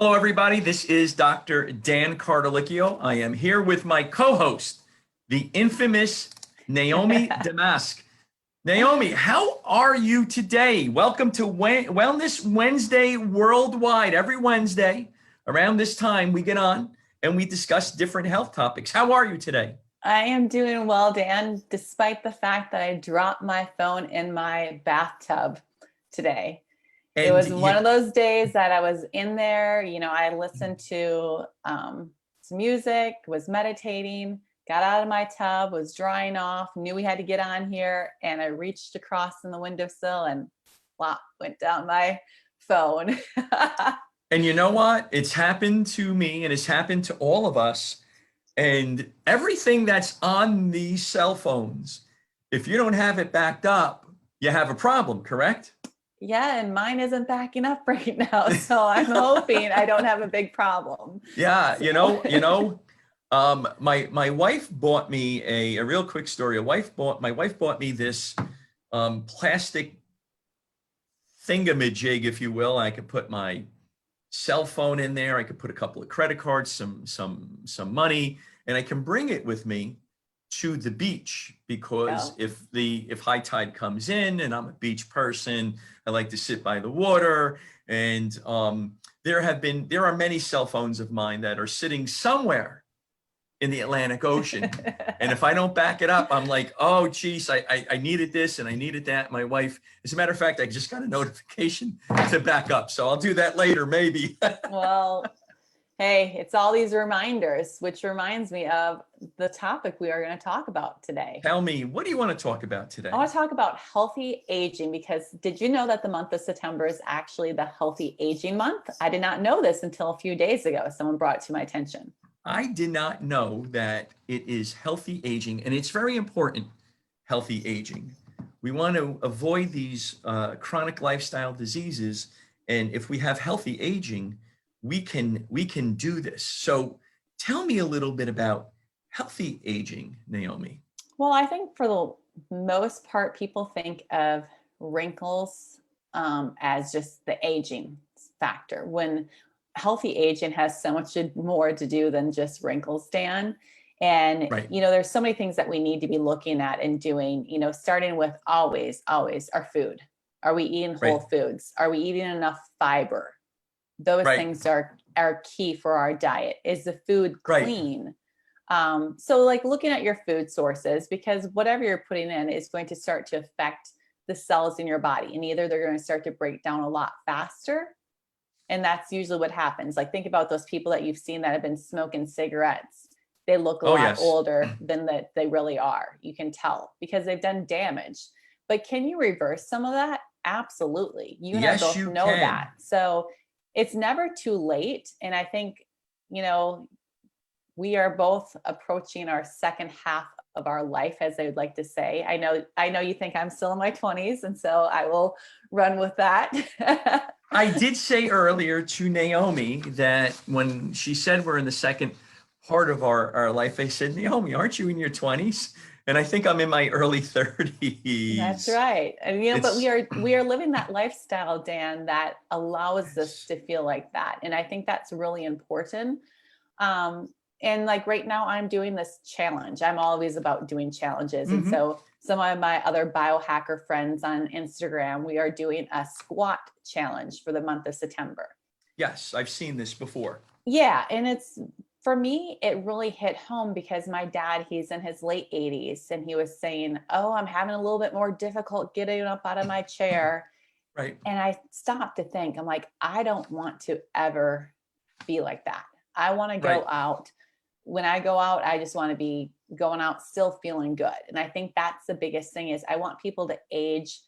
Hello, everybody. This is Dr. Dan Cardellichio. I am here with my co-host, the infamous Naomi Damask. Naomi, how are you today? Welcome to Wellness Wednesday worldwide. Every Wednesday around this time, we get on and we discuss different health topics. How are you today? I am doing well, Dan, despite the fact that I dropped my phone in my bathtub today. It And was one of those days that I was in there, I listened to some music, was meditating, got out of my tub, was drying off, knew we had to get on here, and I reached across in the windowsill and flop, went down my phone. and you know what? It's happened to me and it's happened to all of us. And everything that's on these cell phones, if you don't have it backed up, you have a problem, correct? Yeah, and mine isn't backing up right now. So I'm hoping I don't have a big problem. Yeah, So. my wife bought me a real quick story. My wife bought me this plastic thingamajig, if you will. I could put my cell phone in there. I could put a couple of credit cards, some money, and I can bring it with me to the beach because Yeah. if high tide comes in and I'm a beach person, I like to sit by the water. And there are many cell phones of mine that are sitting somewhere in the Atlantic Ocean. And if I don't back it up, I'm like, oh, geez, I needed this and I needed that. My wife, as a matter of fact, I just got a notification to back up. So I'll do that later, maybe. Well, hey, it's all these reminders, which reminds me of the topic we are going to talk about today. Tell me, what do you want to talk about today? I want to talk about healthy aging because did you know that the month of September is actually the healthy aging month? I did not know this until a few days ago. Someone brought it to my attention. I did not know that it is healthy aging, and it's very important, healthy aging. We want to avoid these chronic lifestyle diseases, and if we have healthy aging, we can do this. So tell me a little bit about healthy aging, Naomi. Well, I think for the most part, people think of wrinkles as just the aging factor, when healthy aging has so much more to do than just wrinkles, Dan. And, Right, there's so many things that we need to be looking at and doing, starting with always our food. Are we eating whole right, foods? Are we eating enough fiber? Those right, things are key for our diet. Is the food right, clean? So like looking at your food sources, because whatever you're putting in is going to start to affect the cells in your body. And either they're going to start to break down a lot faster. And that's usually what happens. Like think about those people that you've seen that have been smoking cigarettes. They look a oh lot yes, older than that they really are. You can tell because they've done damage. But can you reverse some of that? Absolutely. You and I yes, both you know can. that. So it's never too late. And I think, you know, we are both approaching our second half of our life, as they would like to say. I know you think I'm still in my 20s, and so I will run with that. I did say earlier to Naomi that when she said we're in the second part of our life, I said, Naomi, aren't you in your 20s? And I think I'm in my early That's 30s. right. And but It's we are living that lifestyle, Dan, that allows us yes. to feel like that. And I think that's really important. Um, and like right now I'm doing this challenge. I'm always about doing challenges. And Hmm. so some of my other biohacker friends on Instagram, we are doing a squat challenge for the month of September. Yes, I've seen this before. Yeah, and it's for me, it really hit home because my dad, he's in his late 80s, and he was saying, "Oh, I'm having a little bit more difficult getting up out of my chair." Right, And I stopped to think, I'm like, I don't want to ever be like that. I want to right, go out. When I go out, I just want to be going out still feeling good. And I think that's the biggest thing is I want people to age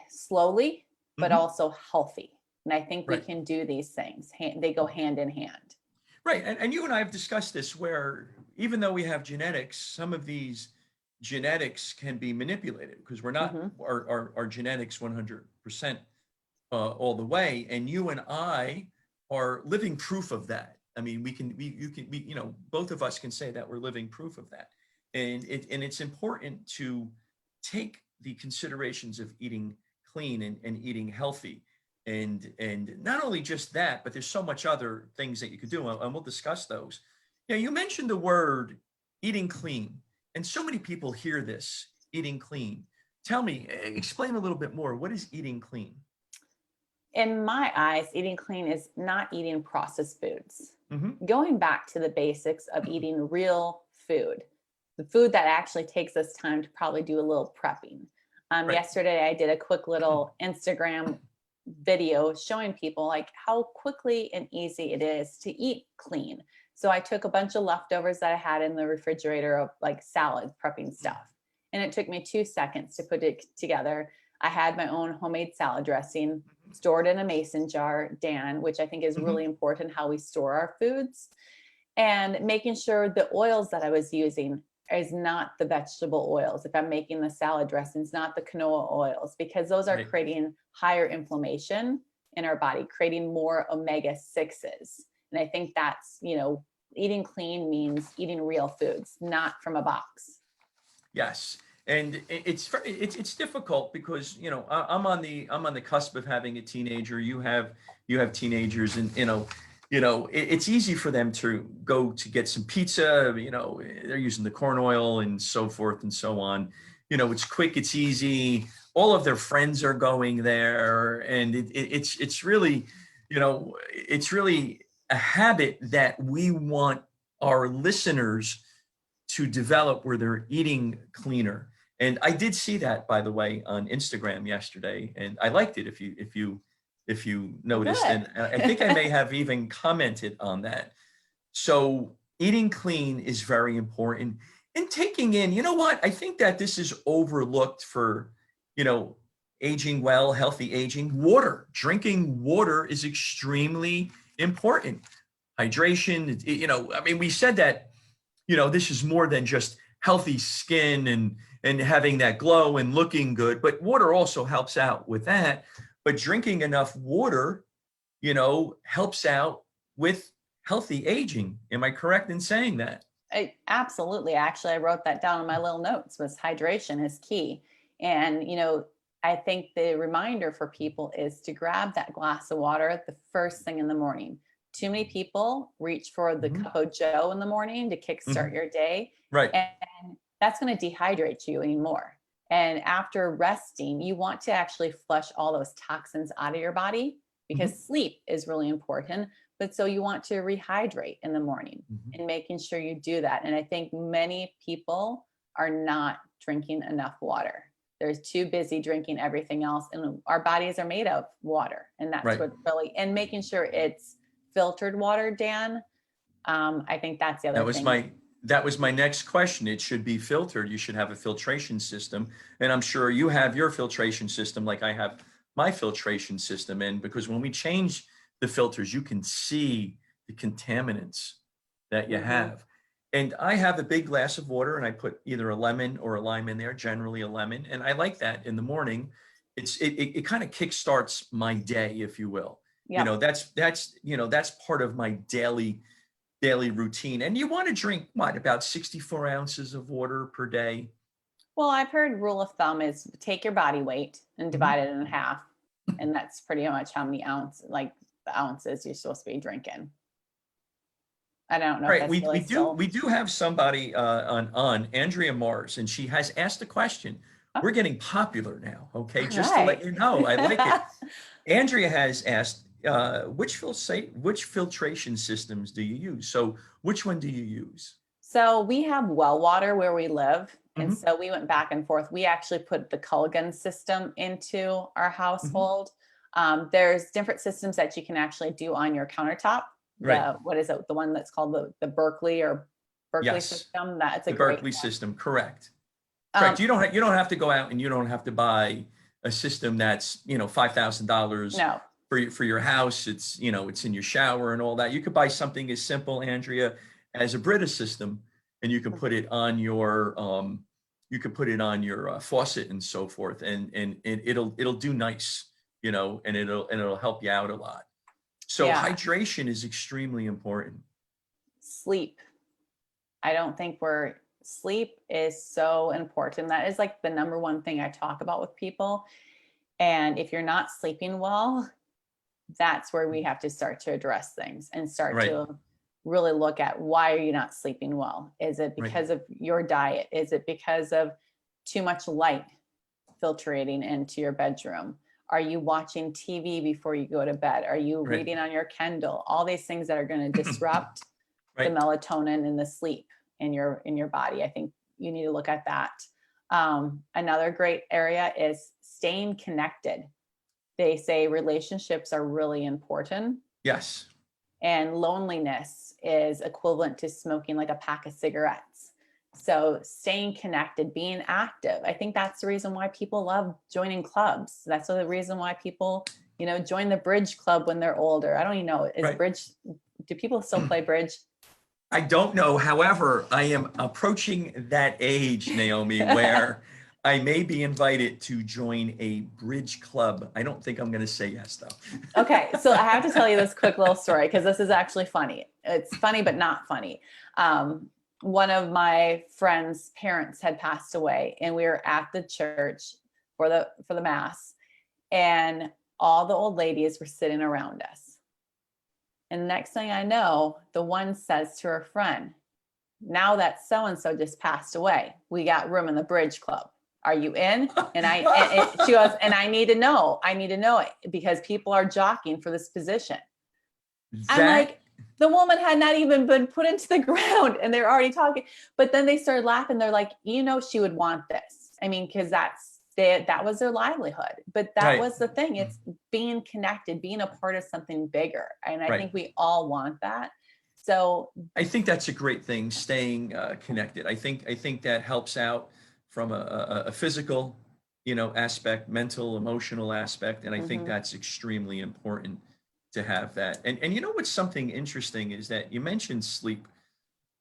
slowly, but hmm, also healthy. And I think we right, can do these things. They go hand in hand. right. And you and I have discussed this where even though we have genetics, some of these genetics can be manipulated because we're not Hmm. our genetics 100% all the way. And you and I are living proof of that. I mean, both of us can say that we're living proof of that. And it's important to take the considerations of eating clean and eating healthy. And not only just that, but there's so much other things that you could do, and we'll discuss those. You know, you mentioned the word eating clean, and so many people hear this, eating clean. Tell me, explain a little bit more. What is eating clean? In my eyes, eating clean is not eating processed foods. Mm-hmm. Going back to the basics of eating real food, the food that actually takes us time to probably do a little prepping. Right. Yesterday, I did a quick little Instagram video showing people like how quickly and easy it is to eat clean. So I took a bunch of leftovers that I had in the refrigerator of like salad prepping stuff. And it took me 2 seconds to put it together. I had my own homemade salad dressing stored in a mason jar, Dan, which I think is Mm-hmm. really important how we store our foods, and making sure the oils that I was using is not the vegetable oils. If I'm making the salad dressings, not the canola oils, because those are Right. creating higher inflammation in our body, creating more omega-6s. And I think that's, eating clean means eating real foods, not from a box. Yes, and it's difficult because I'm on the cusp of having a teenager. You have teenagers, and it's easy for them to go to get some pizza. They're using the corn oil and so forth and so on. It's quick, it's easy. All of their friends are going there, and it's really, it's really a habit that we want our listeners to develop where they're eating cleaner. And I did see that, by the way, on Instagram yesterday, and I liked it. If you noticed, Good. and I think I may have even commented on that. So eating clean is very important, and taking in. You know what? I think that this is overlooked for, you know, aging well, healthy aging. Water, drinking water is extremely important. Hydration. I mean, we said that this is more than just healthy skin and having that glow and looking good, but water also helps out with that. But drinking enough water, helps out with healthy aging. Am I correct in saying that? Absolutely. Actually, I wrote that down in my little notes, was hydration is key. And, I think the reminder for people is to grab that glass of water the first thing in the morning. Too many people reach for the Mhm. cup of joe in the morning to kickstart Mhm. your day, Right. and that's going to dehydrate you anymore. And after resting, you want to actually flush all those toxins out of your body, Mhm. because sleep is really important. But so you want to rehydrate in the morning, Mhm. and making sure you do that. And I think many people are not drinking enough water. They're too busy drinking everything else. And our bodies are made of water. And that's Right. what really, and making sure it's filtered water, Dan. I think that's the That other was thing. my next question. It should be filtered. You should have a filtration system. And I'm sure you have your filtration system like I have my filtration system. And because when we change the filters, you can see the contaminants that you Mhm. have. And I have a big glass of water and I put either a lemon or a lime in there, generally a lemon. And I like that in the morning. It kind of kickstarts my day, if you will. Yep. That's part of my daily routine. And you want to drink what, about 64 ounces of water per day? Well, I've heard rule of thumb is take your body weight and Mhm. divide it in half. And that's pretty much how many the ounces you're supposed to be drinking. I don't know if Right. that's We really do still. we do have somebody on Andrea Mars, and she has asked a question. Oh, We're getting popular now. Okay, all just to let right. you know, I like it. Andrea has asked, which filtration systems do you use? So which one do you use? So we have well water where we live. And Hmm. so we went back and forth. We actually put the Culligan system into our Hmm. household. There's different systems that you can actually do on your countertop. Right. What is it? The one that's called the Berkeley Yes. system. That's a The great Berkeley one. system. Correct. Correct. Um, You don't have to go out and you don't have to buy a system that's, $5,000 no, for your house. It's in your shower and all that. You could buy something as simple, Andrea, as a Brita system, and you could put it on your faucet and so forth, and it'll do nice, and it'll help you out a lot. So yeah, hydration is extremely important. sleep. I don't think sleep is so important. That is like the number one thing I talk about with people. And if you're not sleeping well, that's where we have to start to address things and start Right. to really look at, why are you not sleeping well? Is it Right. because of your diet? Is it because of too much light filtrating into your bedroom? Are you watching TV before you go to bed? Are you Right. reading on your Kindle? All these things that are going to disrupt the Right. melatonin and the sleep in your body. I think you need to look at that. Another great area is staying connected. They say relationships are really important, Yes. and loneliness is equivalent to smoking like a pack of cigarettes. So staying connected, being active. I think that's the reason why people love joining clubs. That's the reason why people, join the bridge club when they're older. I don't even know, Right. do people still play bridge? I don't know. However, I am approaching that age, Naomi, where I may be invited to join a bridge club. I don't think I'm going to say yes, though. Okay, so I have to tell you this quick little story because this is actually funny. It's funny, but not funny. One of my friend's parents had passed away, and we were at the church for the mass, and all the old ladies were sitting around us. And the next thing I know, the one says to her friend, "Now that so-and-so just passed away, we got room in the bridge club. Are you in?" She goes, "And I need to know it because people are jockeying for this position." I'm like, the woman had not even been put into the ground and they're already talking. But then they started laughing. They're like, she would want this. I mean, because that was their livelihood. But that Right. was the thing. It's being connected, being a part of something bigger. And I Right. think we all want that. So I think that's a great thing, staying connected. I think that helps out from a physical, aspect, mental, emotional aspect, and I think that's extremely important to have that. And what's something interesting is that you mentioned sleep.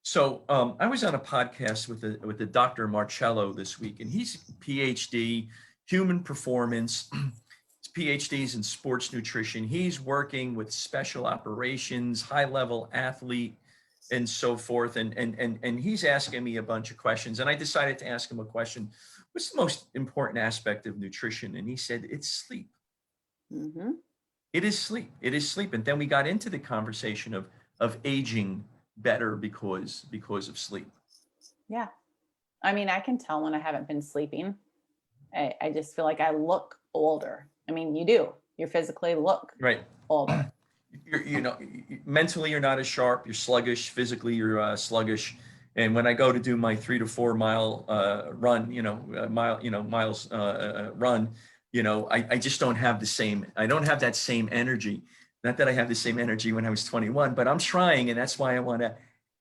So I was on a podcast with the Dr. Marcello this week, and he's PhD, human performance. His PhDs in sports nutrition. He's working with special operations, high level athlete, and so forth. And he's asking me a bunch of questions. And I decided to ask him a question. What's the most important aspect of nutrition? And he said, it's sleep. mhm. It is sleep. It is sleep. And then we got into the conversation of aging better because of sleep. Yeah. I mean, I can tell when I haven't been sleeping. I just feel like I look older. I mean, you do. You physically look Right. older. Mentally you're not as sharp. You're sluggish. Physically you're sluggish. And when I go to do my 3 to 4 mile run, miles run, I just don't have the same. I don't have that same energy. Not that I have the same energy when I was 21, but I'm trying, and that's why I want to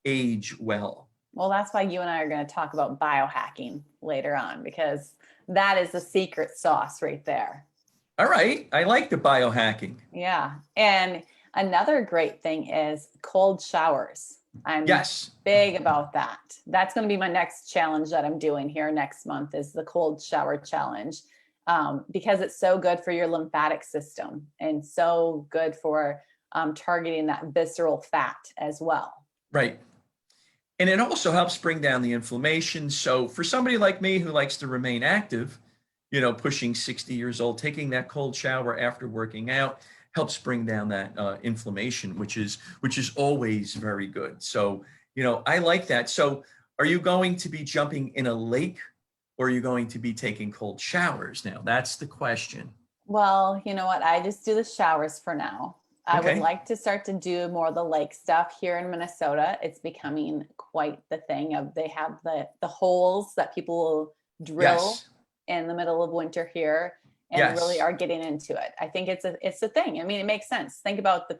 age well. Well, that's why you and I are going to talk about biohacking later on, because that is the secret sauce right there. All right. I like the biohacking. Yeah. And another great thing is cold showers. I'm Yes. big about that. That's going to be my next challenge that I'm doing here next month, is the cold shower challenge, because it's so good for your lymphatic system and so good for targeting that visceral fat as well. Right. And it also helps bring down the inflammation. So for somebody like me who likes to remain active, pushing 60 years old, taking that cold shower after working out helps bring down that inflammation, which is always very good. So, I like that. So are you going to be jumping in a lake, or are you going to be taking cold showers? Now, that's the question. Well, you know what? I just do the showers for now. I would Okay. like to start to do more of the lake stuff here in Minnesota. It's becoming quite the thing. They have the holes that people will drill Yes. in the middle of winter here, and Yes. really are getting into it. I think it's a thing. I mean, it makes sense. Think about the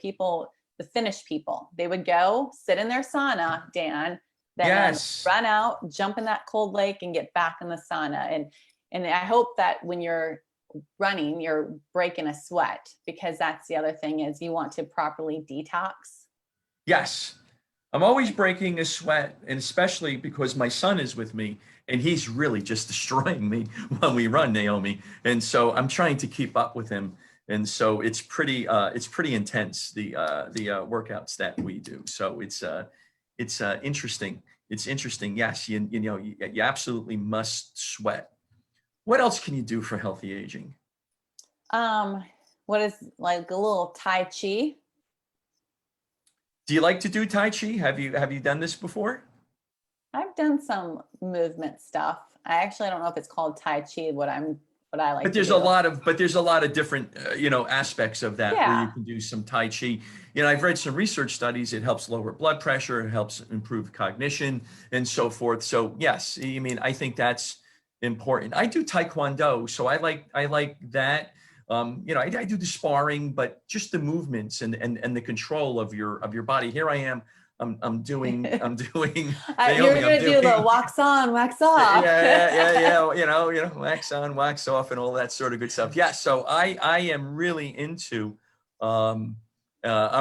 Finnish people. They would go sit in their sauna, Dan, then Yes. run out, jump in that cold lake, and get back in the sauna. And I hope that when you're running, you're breaking a sweat, because that's the other thing, is you want to properly detox. Yes. I'm always breaking a sweat, and especially because my son is with me, and he's really just destroying me when we run, Naomi. And so I'm trying to keep up with him. And so it's pretty intense, the workouts that we do. So it's interesting. It's interesting. Yes, you absolutely must sweat. What else can you do for healthy aging? what is like a little Tai Chi. Do you like to do Tai Chi? Have you done this before? I've done some movement stuff. I actually don't know if it's called Tai Chi, what I like But to there's do. a lot of different, aspects of that where you Yeah. can do some Tai Chi. I've read some research studies. It helps lower blood pressure. It helps improve cognition and so forth. So yes, I think that's important. I do Taekwondo, so I like that. I do the sparring, but just the movements and the control of your body. Here I am. I'm doing You're Naomi. I'm gonna do the doing wax on, wax yeah, off. yeah. Wax on, wax off, and all that sort of good stuff. Yeah. So I am really into, I'm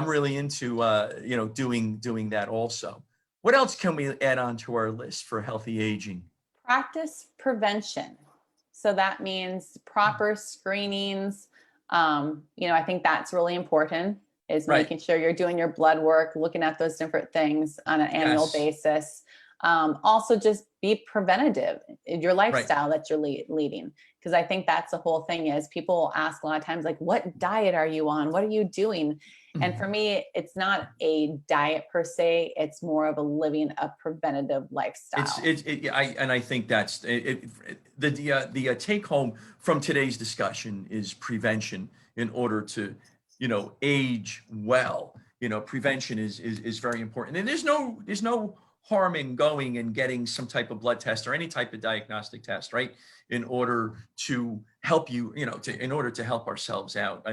really into, doing that also. What else can we add on to our list for healthy aging? Practice prevention. So that means proper screenings. I think that's really important, is Right. making sure you're doing your blood work, looking at those different things on an annual Yes. basis. Also, just be preventative in your Right. lifestyle that you're leading. Because I think that's the whole thing is people ask a lot of times, like, what diet are you on? What are you doing? And for me, it's not a diet per se. It's more of a living a preventative It's lifestyle. it, it I think that's the take home from today's discussion is prevention in order to age well. Prevention is very important, and there's no harm in going and getting some type of blood test or any type of diagnostic test, right? In order to help you, in order to help ourselves out.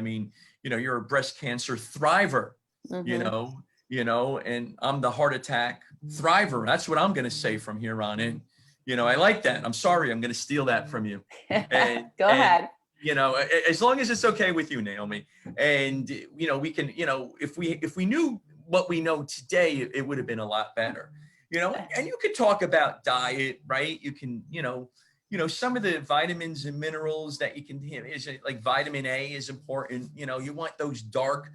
You're a breast cancer thriver, you Hmm. know, and I'm the heart attack thriver. That's what I'm going to say from here on in. I like that. I'm sorry, I'm going to steal that from you. And Go and ahead. as long as it's okay with you, Naomi. And we can, if we knew what we know today, it would have been a lot better. And you could talk about diet, right? You can, some of the vitamins and minerals that you can, is like vitamin A is important. You want those dark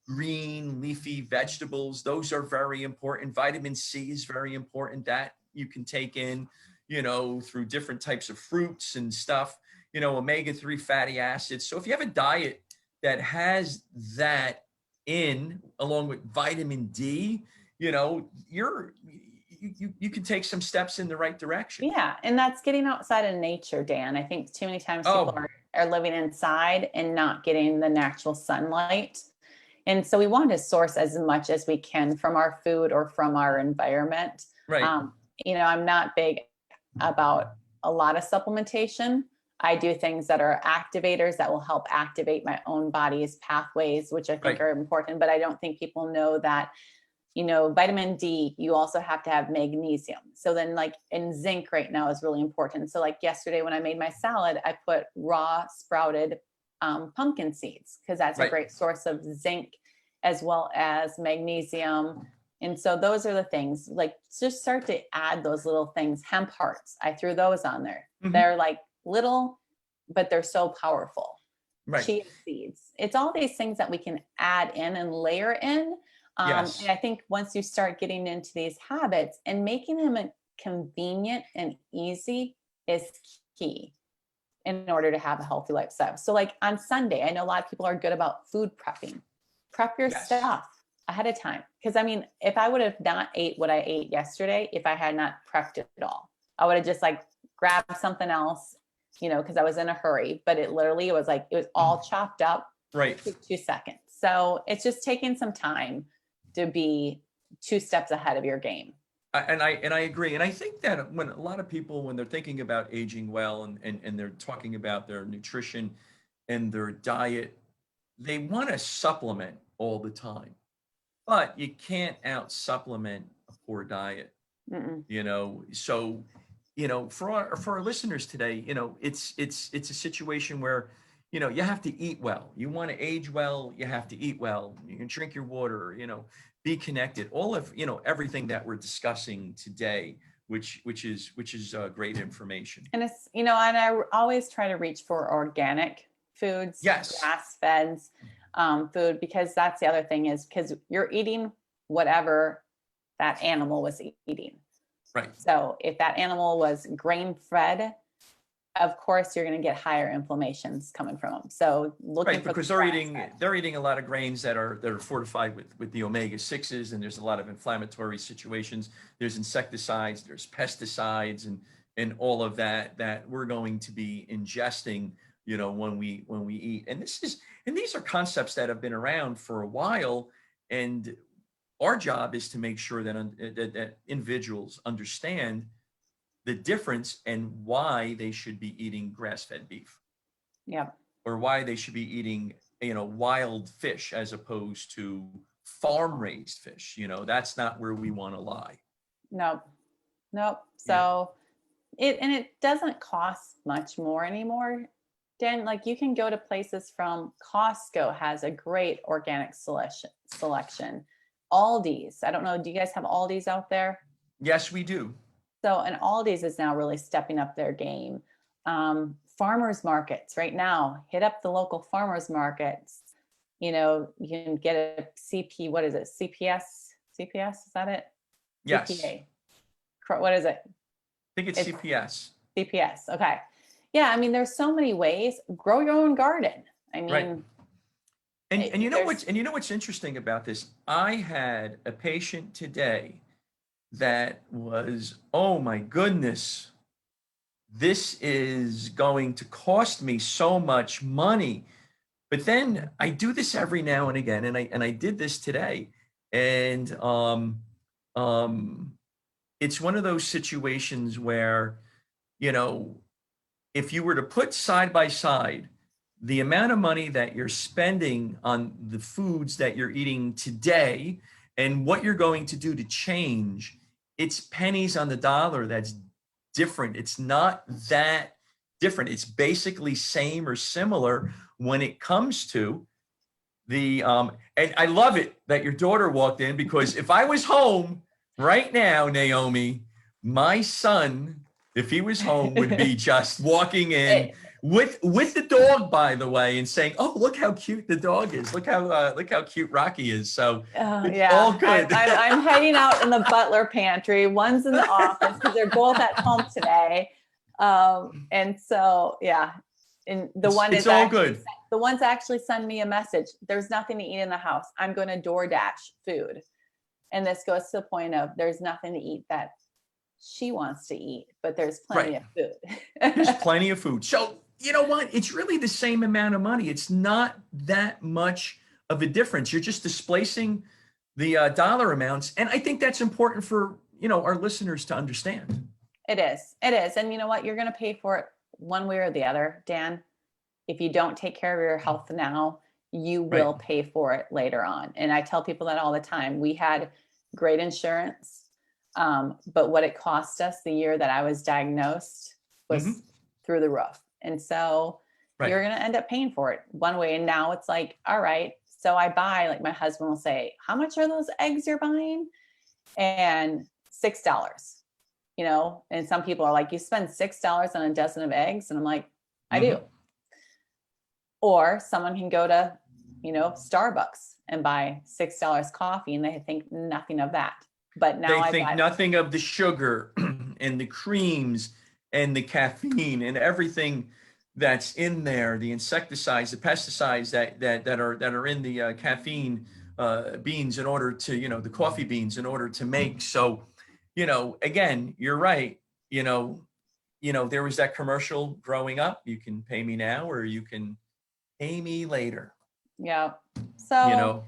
green leafy vegetables. Those are very important. Vitamin C is very important, that you can take in, through different types of fruits and stuff, omega-3 fatty acids. So if you have a diet that has that in along with vitamin D, you can take some steps in the right direction. Yeah, and that's getting outside in nature, Dan. I think too many times people Oh, are living inside and not getting the natural sunlight. And so we want to source as much as we can from our food or from our environment. right, Um, I'm not big about a lot of supplementation. I do things that are activators that will help activate my own body's pathways, which I think right, are important. But I don't think people know that, vitamin D, you also have to have magnesium. So then, like, and zinc right now is really important. So, like yesterday when I made my salad, I put raw sprouted pumpkin seeds because that's a right. great source of zinc as well as magnesium. And so those are the things, like, just start to add those little things. Hemp hearts, I threw those on there. Mhm. They're like little, but they're so powerful. Right. Chia seeds. It's all these things that we can add in and layer in. And Yes. I think once you start getting into these habits and making them convenient and easy is key in order to have a healthy lifestyle. So, like on Sunday, I know a lot of people are good about food prepping. Prep your Yes. stuff ahead of time. Because if I would have not ate what I ate yesterday, if I had not prepped it at all, I would have just like grabbed something else, because I was in a hurry. But it literally was like it was all chopped up Right. in 2 seconds. So it's just taking some time to be 2 steps ahead of your game. And I agree. And I think that when a lot of people, when they're thinking about aging well and they're talking about their nutrition and their diet, they want to supplement all the time. But you can't out supplement a poor diet, Mm-mm. So, for our listeners today, it's a situation where, you have to eat well. You want to age well, you have to eat well. You can drink your water, be connected. All of, everything that we're discussing today, which is great information. And and I always try to reach for organic foods, Yes. grass fed food, because that's the other thing is because you're eating whatever that animal was eating. Right. So if that animal was grain fed, of course you're going to get higher inflammations coming from them. So looking Right, for because the they're eating a lot of grains that are fortified with the omega-6s, and there's a lot of inflammatory situations. There's insecticides, there's pesticides, and all of that we're going to be ingesting, when we eat. And these are concepts that have been around for a while, and our job is to make sure that individuals understand the difference and why they should be eating grass-fed beef, Yeah. or why they should be eating, wild fish as opposed to farm-raised fish. That's not where we want to lie. Nope. Nope. So it doesn't cost much more anymore. Dan, like you can go to places from Costco has a great organic selection. Aldi's. I don't know. Do you guys have Aldi's out there? Yes, we do. So, and Aldi's is now really stepping up their game. Farmers markets right now, hit up the local farmers markets. You can get a CP, what is it? CPS, is that it? Yes. CPA. What is it? I think it's CPS. CPS. Okay. Yeah. I mean, there's so many ways. Grow your own garden. I mean, Right. And you know what's interesting about this? I had a patient today that was, oh my goodness, this is going to cost me so much money. But then I do this every now and again, and I did this today, and it's one of those situations where, if you were to put side by side the amount of money that you're spending on the foods that you're eating today and what you're going to do to change, it's pennies on the dollar. That's different. It's not that different. It's basically same or similar when it comes to the and I love it that your daughter walked in, because if I was home right now, Naomi, my son, if he was home, would be just walking in with the dog, by the way, and saying, "Oh, look how cute the dog is! Look how cute Rocky is!" So it's all good. I'm hanging out in the butler pantry. One's in the office because they're both at home today, and so yeah. And it's all good. The ones actually send me a message. There's nothing to eat in the house. I'm going to DoorDash food, and this goes to the point of there's nothing to eat that she wants to eat, but there's plenty of food. There's plenty of food. So you know what? It's really the same amount of money. It's not that much of a difference. You're just displacing the dollar amounts. And I think that's important for, our listeners to understand. It is. And you know what? You're going to pay for it one way or the other, Dan. If you don't take care of your health now, you will pay for it later on. And I tell people that all the time. We had great insurance, but what it cost us the year that I was diagnosed was through the roof. And so you're going to end up paying for it one way. And now it's like, all right, so I buy, like my husband will say, how much are those eggs you're buying? And $6, and some people are like, you spend $6 on a dozen of eggs. And I'm like, I do. Or someone can go to, Starbucks and buy $6 coffee and they think nothing of that. But now they think nothing of the sugar and the creams and the caffeine and everything that's in there, the insecticides, the pesticides that are in the caffeine beans in order to, the coffee beans in order to make. So, again, you're right. There was that commercial growing up. You can pay me now or you can pay me later. Yeah. So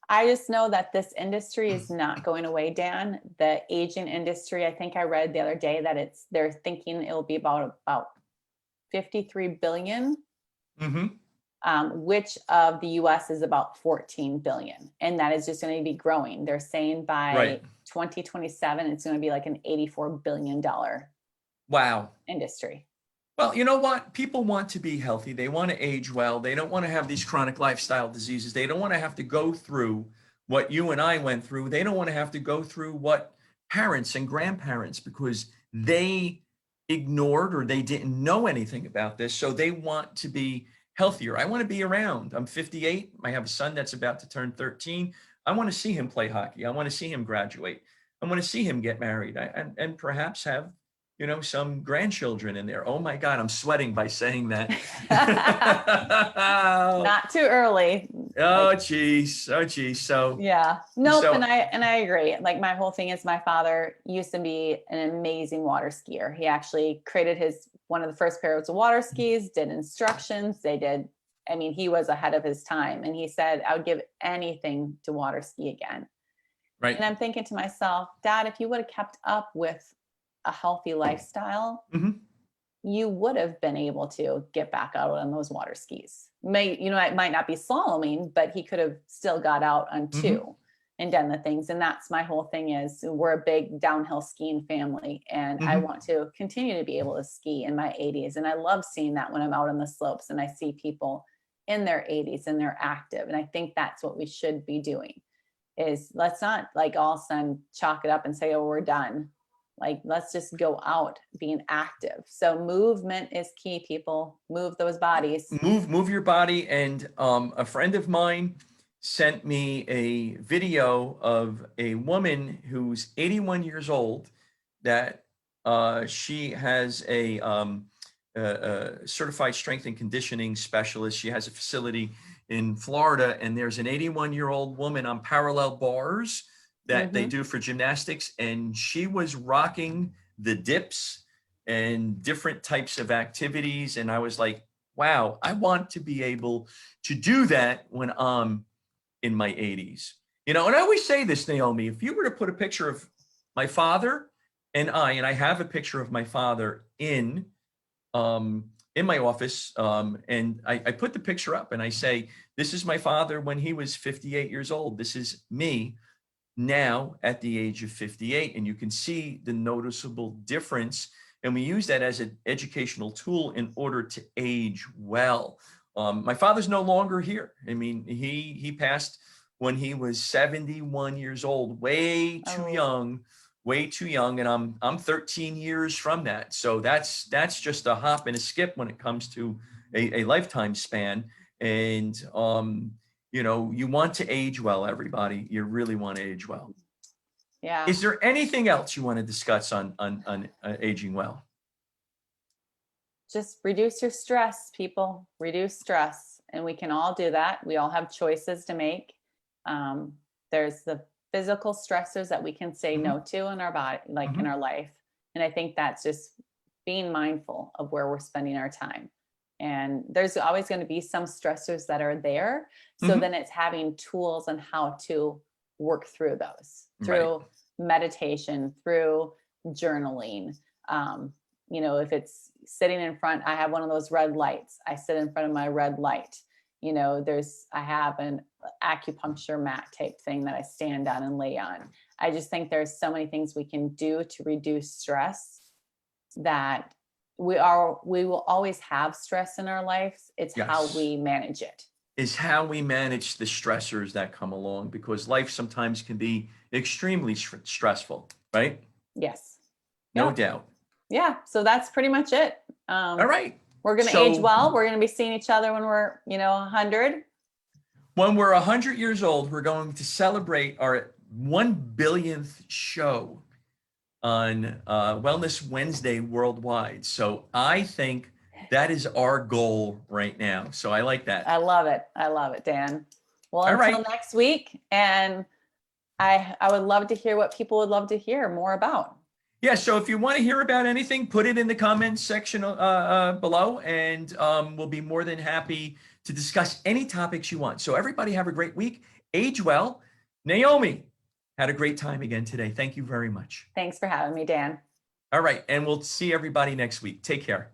I just know that this industry is not going away, Dan. The aging industry, I think I read the other day that they're thinking it'll be about 53 billion, which of the US is about 14 billion. And that is just going to be growing. They're saying by 2027, it's going to be like an $84 billion industry. Well, you know what? People want to be healthy. They want to age well. They don't want to have these chronic lifestyle diseases. They don't want to have to go through what you and I went through. They don't want to have to go through what parents and grandparents, because they ignored or they didn't know anything about this. So they want to be healthier. I want to be around. I'm 58. I have a son that's about to turn 13. I want to see him play hockey. I want to see him graduate. I want to see him get married and perhaps have some grandchildren in there. Oh my God, I'm sweating by saying that. Not too early. Oh geez. Oh geez. So Yeah. Nope. so And I agree. Like my whole thing is my father used to be an amazing water skier. He actually created one of the first pairs of water skis, did instructions. I mean, he was ahead of his time. And he said, I would give anything to water ski again. right. And I'm thinking to myself, Dad, if you would have kept up with a healthy lifestyle, Mhm. you would have been able to get back out on those water skis. It might not be slaloming, but he could have still got out on two and done the things. And that's my whole thing is we're a big downhill skiing family. And I want to continue to be able to ski in my 80s. And I love seeing that when I'm out on the slopes and I see people in their 80s and they're active. And I think that's what we should be doing is let's not like all of a sudden chalk it up and say, oh, we're done. Like, let's just go out being active. So movement is key, people. Move those bodies. Move your body. And a friend of mine sent me a video of a woman who's 81 years old that she has a certified strength and conditioning specialist. She has a facility in Florida, and there's an 81-year-old woman on parallel bars that they do for gymnastics. And she was rocking the dips and different types of activities. And I was like, wow, I want to be able to do that when I'm in my 80s. And I always say this, Naomi, if you were to put a picture of my father and I have a picture of my father in my office, and I put the picture up and I say, this is my father when he was 58 years old. This is me now at the age of 58. And you can see the noticeable difference. And we use that as an educational tool in order to age well. My father's no longer here. I mean, he passed when he was 71 years old, way too young. And I'm 13 years from that. So that's just a hop and a skip when it comes to a lifetime span. And you want to age well, everybody. You really want to age well. Yeah. Is there anything else you want to discuss on aging well? Just reduce your stress, people. Reduce stress. And we can all do that. We all have choices to make. There's the physical stressors that we can say no to in our body, like in our life. And I think that's just being mindful of where we're spending our time. And there's always going to be some stressors that are there. So then it's having tools on how to work through those, through meditation, through journaling. If it's sitting in front, I have one of those red lights. I sit in front of my red light. I have an acupuncture mat type thing that I stand on and lay on. I just think there's so many things we can do to reduce stress that we will always have stress in our lives. It's how we manage it. Is how we manage the stressors that come along, because life sometimes can be extremely stressful, right? Yes. No doubt. Yeah. So that's pretty much it. All right. We're going to age well. We're going to be seeing each other when we're, 100. When we're 100 years old, we're going to celebrate our 1 billionth show on Wellness Wednesday worldwide. So I think that is our goal right now. So I like that. I love it. Dan. Well, until next week. And I would love to hear what people would love to hear more about. Yeah, so if you want to hear about anything, put it in the comments section below, and we'll be more than happy to discuss any topics you want. So everybody have a great week. Age well. Naomi, had a great time again today. Thank you very much. Thanks for having me, Dan. All right, and we'll see everybody next week. Take care.